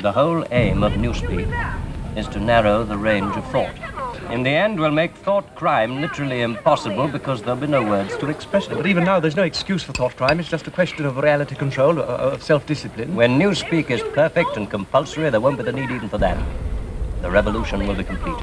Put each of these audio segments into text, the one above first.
The whole aim of Newspeak is to narrow the range of thought. In the end, we'll make thought crime literally impossible because there'll be no words to express it. But even now, there's no excuse for thought crime. It's just a question of reality control, of self-discipline. When Newspeak is perfect and compulsory, there won't be the need even for that. The revolution will be complete.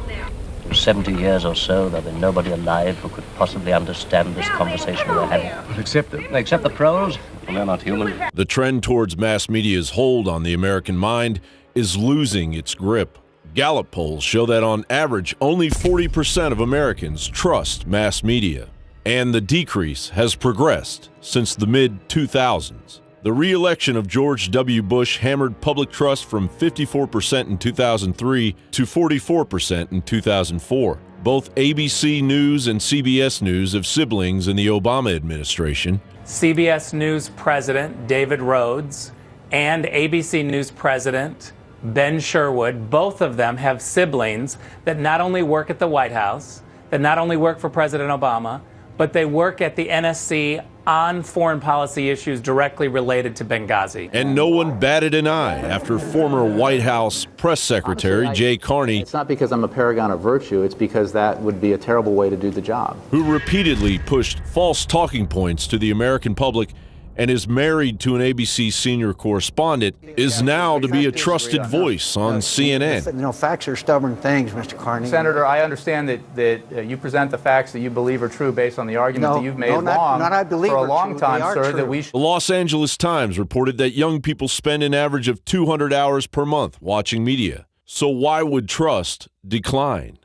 In 70 years or so, there'll be nobody alive who could possibly understand this conversation we're having. Well, except the proles, and they're not human. The trend towards mass media's hold on the American mind is losing its grip. Gallup polls show that on average, only 40% of Americans trust mass media, and the decrease has progressed since the mid-2000s. The re-election of George W. Bush hammered public trust from 54% in 2003 to 44% in 2004. Both ABC News and CBS News have siblings in the Obama administration. CBS News President David Rhodes and ABC News President Ben Sherwood, both of them have siblings that not only work at the White House, that not only work for President Obama, but they work at the NSC on foreign policy issues directly related to Benghazi. And no one batted an eye after former White House press secretary Jay Carney, it's not because I'm a paragon of virtue, it's because that would be a terrible way to do the job, who repeatedly pushed false talking points to the American public and is married to an ABC senior correspondent, is now to be a trusted voice on CNN. You know, facts are stubborn things, Mr. Carney. Senator, I understand that you present the facts that you believe are true based on the argument that you've made for a long time, sir, that we should... The Los Angeles Times reported that young people spend an average of 200 hours per month watching media. So why would trust decline?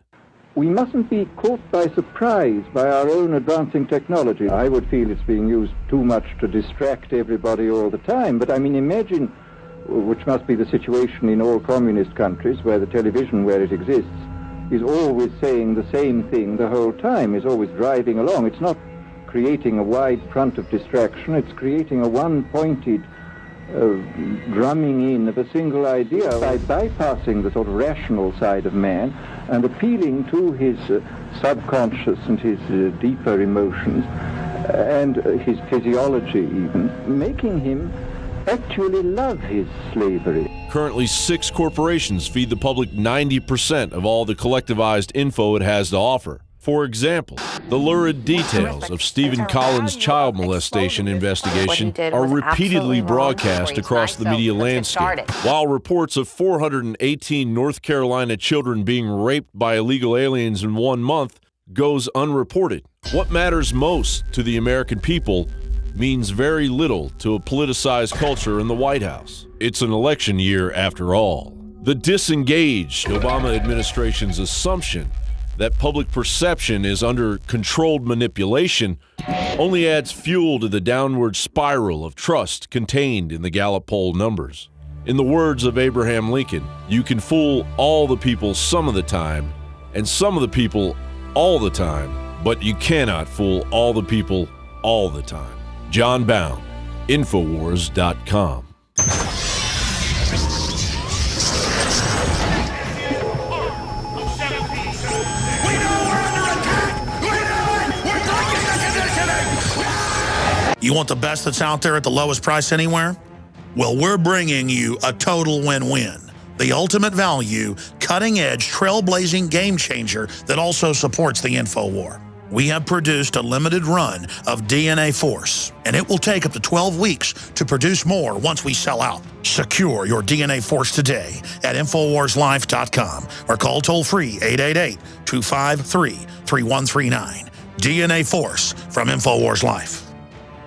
We mustn't be caught by surprise by our own advancing technology. I would feel it's being used too much to distract everybody all the time. But I mean, imagine, which must be the situation in all communist countries, where the television, where it exists, is always saying the same thing the whole time, is always driving along. It's not creating a wide front of distraction, it's creating a one-pointed drumming in of a single idea by bypassing the sort of rational side of man and appealing to his subconscious and his deeper emotions and his physiology even, making him actually love his slavery. Currently, 6 corporations feed the public 90% of all the collectivized info it has to offer. For example, the lurid details of Stephen Collins' child molestation investigation are repeatedly broadcast across the media landscape, while reports of 418 North Carolina children being raped by illegal aliens in 1 month goes unreported. What matters most to the American people means very little to a politicized culture in the White House. It's an election year after all. The disengaged Obama administration's assumption that public perception is under controlled manipulation only adds fuel to the downward spiral of trust contained in the Gallup poll numbers. In the words of Abraham Lincoln, you can fool all the people some of the time, and some of the people all the time, but you cannot fool all the people all the time. John Bound, Infowars.com. You want the best that's out there at the lowest price anywhere? Well, we're bringing you a total win-win. The ultimate value, cutting-edge, trailblazing game changer that also supports the InfoWar. We have produced a limited run of DNA Force, and it will take up to 12 weeks to produce more once we sell out. Secure your DNA Force today at InfoWarsLife.com or call toll-free 888-253-3139. DNA Force from InfoWars Life.